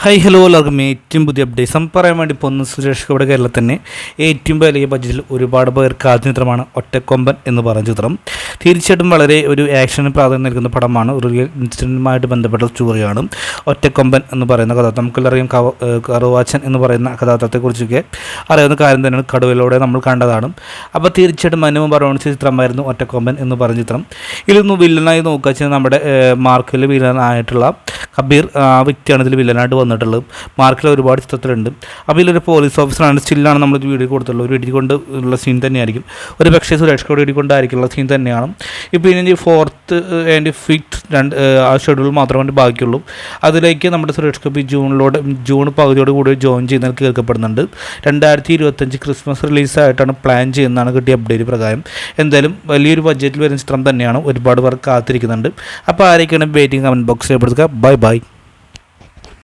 Hi hello എല്ലാവർക്കും ഏറ്റവും പുതിയ അപ്ഡേറ്റ്സ് പറയാൻ വേണ്ടി പോകുന്ന സുരേഷ് ഗോപിയുടെ കേരളത്തിൽ തന്നെ ഏറ്റവും വലിയ ബഡ്ജറ്റിൽ ഒരുപാട് പേർ കാത്ത ചിത്രമാണ് ഒറ്റക്കൊമ്പൻ എന്ന് പറയുന്ന ചിത്രം. തീർച്ചയായിട്ടും വളരെ ഒരു ആക്ഷന് പ്രാധാന്യം നൽകുന്ന പടമാണ്. ഒരു റിയൽ ഇൻസിഡൻറ്റുമായിട്ട് ബന്ധപ്പെട്ട സ്റ്റോറിയാണ് ഒറ്റക്കൊമ്പൻ എന്ന് പറയുന്ന കഥാപാത്രം. നമുക്കെല്ലാറിയാം കറുവാച്ചൻ എന്ന് പറയുന്ന കഥാപാത്രത്തെക്കുറിച്ചൊക്കെ അറിയാവുന്ന കാര്യം തന്നെയാണ്. കടുവയിലൂടെ നമ്മൾ കണ്ടതാണ്. അപ്പോൾ തീർച്ചയായിട്ടും മനു പറഞ്ഞ ചിത്രമായിരുന്നു ഒറ്റക്കൊമ്പൻ എന്ന് പറയുന്ന ചിത്രം. ഇതിലൊന്ന് വില്ലനായി നോക്കുക വെച്ചാൽ നമ്മുടെ മാർക്കിൽ വില്ലനായിട്ടുള്ള കബീർ ആ വ്യക്തിയാണ് ഇതിൽ വില്ലനായിട്ട് വന്നിട്ടുള്ളത്. മാർക്കിൽ ഒരുപാട് ചിത്രത്തിലുണ്ട്. അപ്പോൾ ഇതിലൊരു പോലീസ് ഓഫീസറാണ്. സ്റ്റില്ലാണ് നമ്മൾ വീഡിയോ കൊടുത്തുള്ളത്. ഒരു ഇടി കൊണ്ട് ഉള്ള സീൻ തന്നെയായിരിക്കും. ഒരു പക്ഷേ സുരേഷ് ഗോപി ഇടി കൊണ്ടായിരിക്കുള്ള സീൻ തന്നെയാണ്. ഇപ്പോൾ ഇനി 4th ആൻഡ് 5th ആ ഷെഡ്യൂൾ മാത്രമേ ബാക്കിയുള്ളൂ. അതിലേക്ക് നമ്മുടെ സുരേഷ് ഗോപി ജൂൺ പകുതിയോട് കൂടി ജോയിൻ ചെയ്യുന്നതിൽ കേൾക്കപ്പെടുന്നുണ്ട്. 2025 ക്രിസ്മസ് റിലീസായിട്ടാണ് പ്ലാൻ ചെയ്യുന്നതാണ് കിട്ടിയ അപ്ഡേറ്റ് പ്രകാരം. എന്തായാലും വലിയൊരു ബഡ്ജറ്റിൽ വരുന്ന ചിത്രം തന്നെയാണ്. ഒരുപാട് പേർ കാത്തിരിക്കുന്നുണ്ട്. അപ്പോൾ ആരൊക്കെയാണ് വെയിറ്റിംഗ് കമൻറ്റ് ബോക്സിൽ പെടുത്തുക. ബൈ.